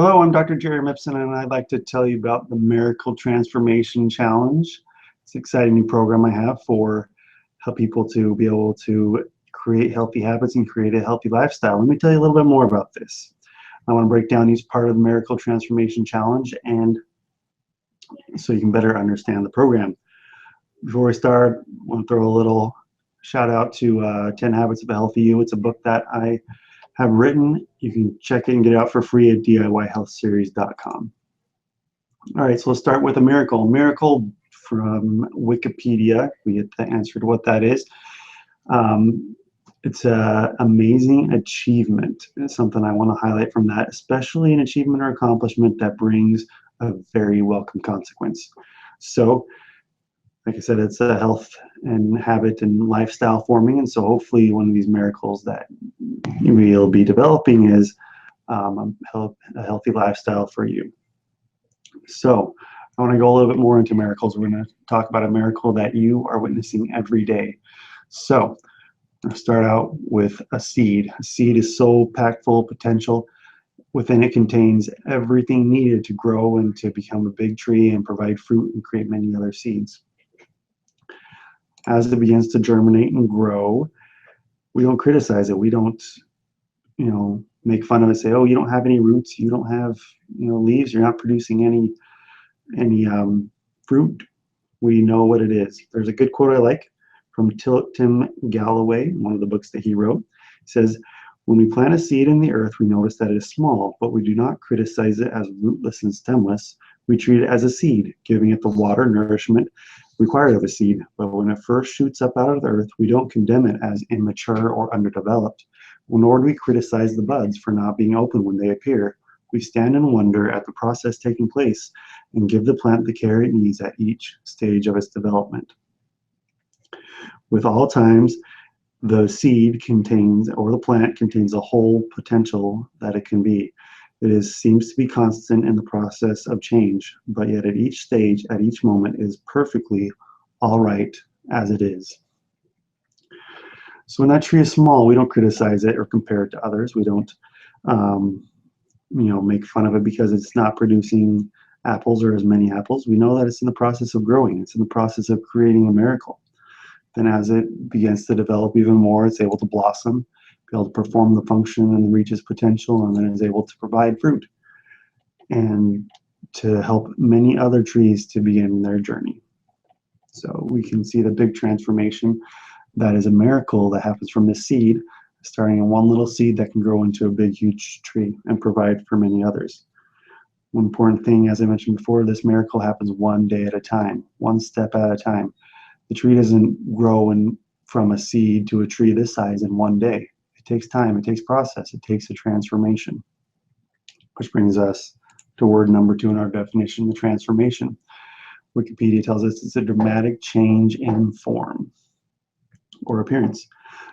Hello, I'm Dr. Jerry Mipson, and I'd like to tell you about the Miracle Transformation Challenge. It's an exciting new program I have for help people to be able to create healthy habits and create a healthy lifestyle. Let me tell you a little bit more about this. I want to break down each part of the Miracle Transformation Challenge and so you can better understand the program. Before we start, I want to throw a little shout out to 10 Habits of a Healthy You. It's a book that I have written. You can check it and get it out for free at DIYHealthSeries.com. All right, so let's start with a miracle. Miracle from Wikipedia. We get the answer to what that is. It's an amazing achievement. It's something I want to highlight from that, especially an achievement or accomplishment that brings a very welcome consequence. So, like I said, it's a health and habit and lifestyle forming, and so hopefully one of these miracles that we'll be developing is a healthy lifestyle for you. So I want to go a little bit more into miracles. We're going to talk about a miracle that you are witnessing every day. So I'm going to start out with a seed. A seed is so packed full of potential. Within it contains everything needed to grow and to become a big tree and provide fruit and create many other seeds. As it begins to germinate and grow, we don't criticize it. We don't, make fun of it, say, oh, you don't have any roots, you don't have, leaves, you're not producing any fruit. We know what it is. There's a good quote I like from Tim Galloway, one of the books that he wrote. It says, when we plant a seed in the earth, we notice that it is small, but we do not criticize it as rootless and stemless. We treat it as a seed, giving it the water, nourishment required of a seed. But when it first shoots up out of the earth, we don't condemn it as immature or underdeveloped, nor do we criticize the buds for not being open when they appear. We stand in wonder at the process taking place and give the plant the care it needs at each stage of its development. With all times, the seed contains, or the plant contains the whole potential that it can be. It seems to be constant in the process of change, but yet at each stage, at each moment, is perfectly all right as it is. So when that tree is small, we don't criticize it or compare it to others. We don't, make fun of it because it's not producing apples or as many apples. We know that it's in the process of growing. It's in the process of creating a miracle. Then as it begins to develop even more, it's able to blossom, be able to perform the function and reach its potential, and then is able to provide fruit and to help many other trees to begin their journey. So we can see the big transformation that is a miracle that happens from this seed, starting in one little seed that can grow into a big, huge tree and provide for many others. One important thing, as I mentioned before, this miracle happens one day at a time, one step at a time. The tree doesn't grow from a seed to a tree this size in one day. It takes time, it takes process, it takes a transformation. Which brings us to word number 2 in our definition, the transformation. Wikipedia tells us it's a dramatic change in form or appearance.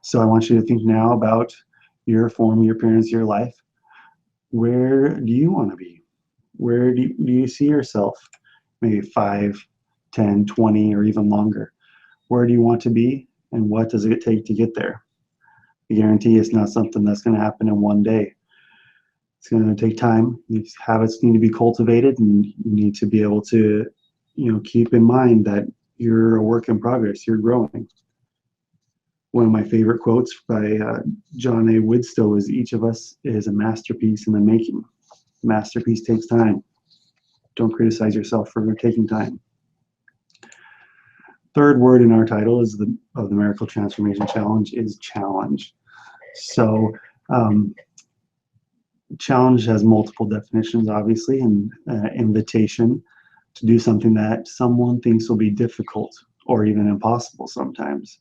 So I want you to think now about your form, your appearance, your life. Where do you want to be? Where do you see yourself? Maybe 5, 10, 20, or even longer. Where do you want to be, and what does it take to get there? I guarantee it's not something that's going to happen in one day. It's going to take time. These habits need to be cultivated, and you need to be able to, keep in mind that you're a work in progress. You're growing. One of my favorite quotes by John A. Widstow is, each of us is a masterpiece in the making. Masterpiece takes time. Don't criticize yourself for taking time. Third word in our title of the Miracle Transformation Challenge is challenge. So challenge has multiple definitions, obviously, and invitation to do something that someone thinks will be difficult or even impossible sometimes.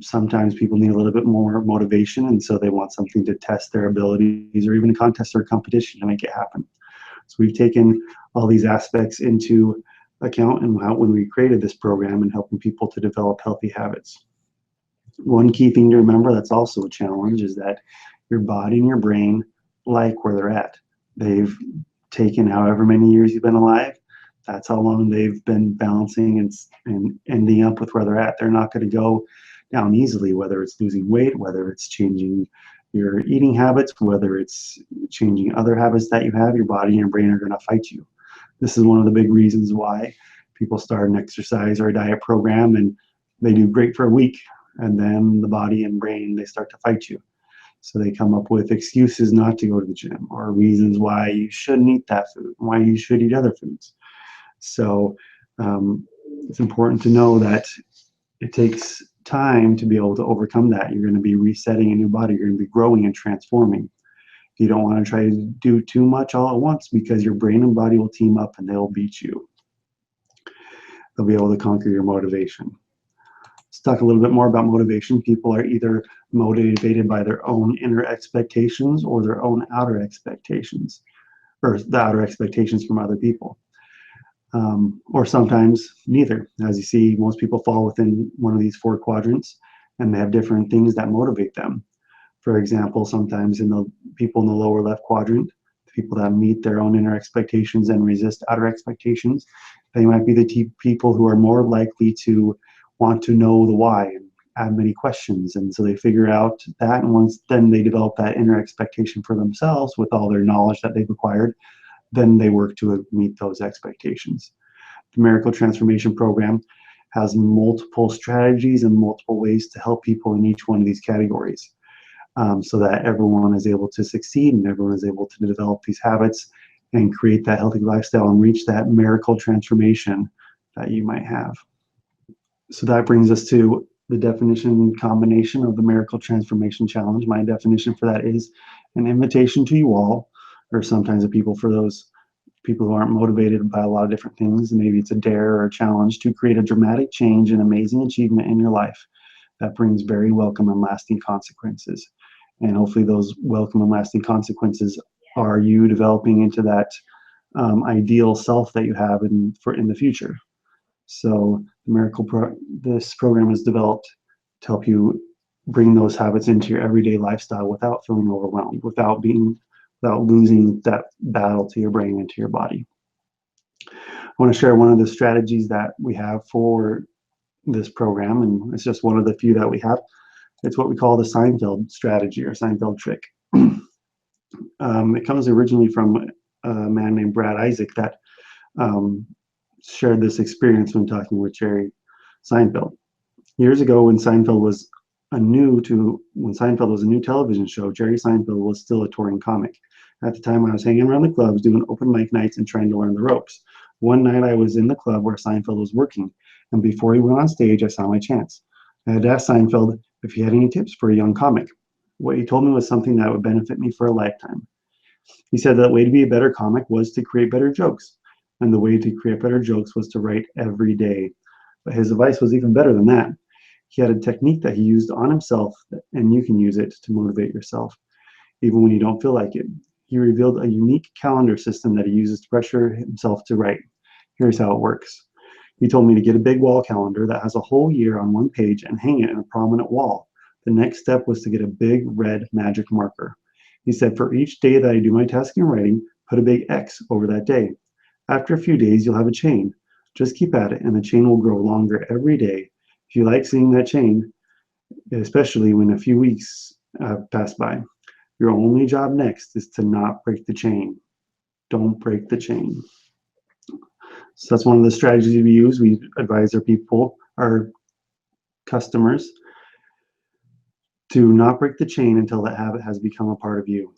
Sometimes people need a little bit more motivation, and so they want something to test their abilities or even a contest or a competition to make it happen. So we've taken all these aspects into account and when we created this program and helping people to develop healthy habits. One key thing to remember that's also a challenge is that your body and your brain like where they're at. They've taken however many years you've been alive. That's how long they've been balancing and ending up with where they're at. They're not going to go down easily, whether it's losing weight, whether it's changing your eating habits, whether it's changing other habits that you have, your body and your brain are going to fight you. This is one of the big reasons why people start an exercise or a diet program and they do great for a week, and then the body and brain, they start to fight you. So they come up with excuses not to go to the gym, or reasons why you shouldn't eat that food, why you should eat other foods. So it's important to know that it takes time to be able to overcome that. You're going to be resetting a new body. You're going to be growing and transforming. You don't want to try to do too much all at once, because your brain and body will team up and they'll beat you. They'll be able to conquer your motivation. Let's talk a little bit more about motivation. People are either motivated by their own inner expectations or their own outer expectations, or the outer expectations from other people. Or sometimes neither. As you see, most people fall within one of these 4 quadrants, and they have different things that motivate them. For example, sometimes in the people in the lower left quadrant, people that meet their own inner expectations and resist outer expectations, they might be the people who are more likely to want to know the why and add many questions. And so they figure out that, and once then they develop that inner expectation for themselves with all their knowledge that they've acquired, then they work to meet those expectations. The Miracle Transformation Program has multiple strategies and multiple ways to help people in each one of these categories, so that everyone is able to succeed and everyone is able to develop these habits and create that healthy lifestyle and reach that miracle transformation that you might have. So that brings us to the definition combination of the Miracle Transformation Challenge. My definition for that is an invitation to you all, or sometimes for those people who aren't motivated by a lot of different things, maybe it's a dare or a challenge to create a dramatic change and amazing achievement in your life that brings very welcome and lasting consequences. And hopefully those welcome and lasting consequences are you developing into that ideal self that you have in the future. So this program is developed to help you bring those habits into your everyday lifestyle without feeling overwhelmed, without losing that battle to your brain and to your body. I want to share one of the strategies that we have for this program, and it's just one of the few that we have. It's what we call the Seinfeld strategy, or Seinfeld trick. It comes originally from a man named Brad Isaac that shared this experience when talking with Jerry Seinfeld. Years ago, when Seinfeld was a new television show, Jerry Seinfeld was still a touring comic. At the time, I was hanging around the clubs, doing open mic nights and trying to learn the ropes. One night, I was in the club where Seinfeld was working, and before he went on stage, I saw my chance. I had asked Seinfeld if he had any tips for a young comic. What he told me was something that would benefit me for a lifetime. He said that the way to be a better comic was to create better jokes, and the way to create better jokes was to write every day. But his advice was even better than that. He had a technique that he used on himself, and you can use it to motivate yourself, even when you don't feel like it. He revealed a unique calendar system that he uses to pressure himself to write. Here's how it works. He told me to get a big wall calendar that has a whole year on one page and hang it in a prominent wall. The next step was to get a big red magic marker. He said, for each day that I do my task in writing, put a big X over that day. After a few days, you'll have a chain. Just keep at it, and the chain will grow longer every day. If you like seeing that chain, especially when a few weeks pass by, your only job next is to not break the chain. Don't break the chain. So that's one of the strategies we use. We advise our customers, to not break the chain until that habit has become a part of you.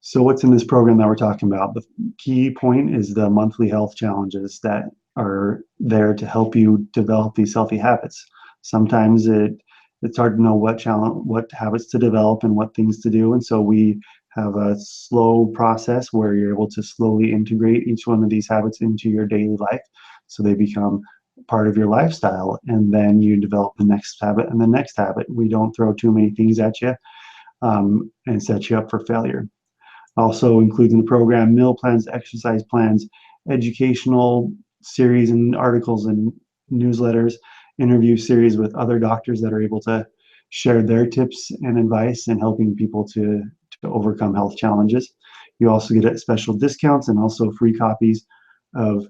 So what's in this program that we're talking about? The key point is the monthly health challenges that are there to help you develop these healthy habits. Sometimes it's hard to know what habits to develop and what things to do, and so we have a slow process where you're able to slowly integrate each one of these habits into your daily life, so they become part of your lifestyle, and then you develop the next habit and the next habit. We don't throw too many things at you and set you up for failure. Also includes in the program meal plans, exercise plans, educational series and articles and newsletters, interview series with other doctors that are able to share their tips and advice in helping people to overcome health challenges. You also get special discounts and also free copies of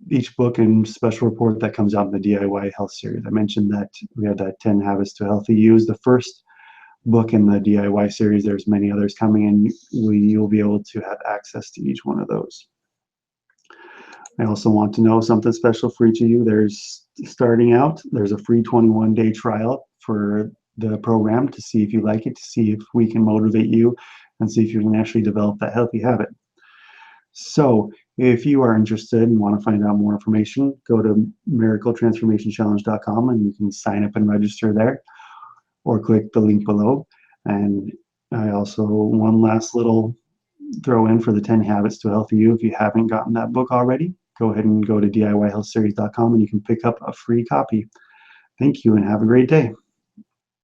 each book and special report that comes out in the DIY health series. I mentioned that we had that 10 habits to healthy use. The first book in the DIY series. There's many others coming, and you'll be able to have access to each one of those. I also want to know something special for each of you. Starting out, there's a free 21-day trial for the program to see if you like it, to see if we can motivate you, and see if you can actually develop that healthy habit. So if you are interested and want to find out more information, go to miracletransformationchallenge.com and you can sign up and register there, or click the link below. And I also, one last little throw in for the 10 Habits to Healthy You. If you haven't gotten that book already, go ahead and go to DIYHealthSeries.com and you can pick up a free copy. Thank you and have a great day.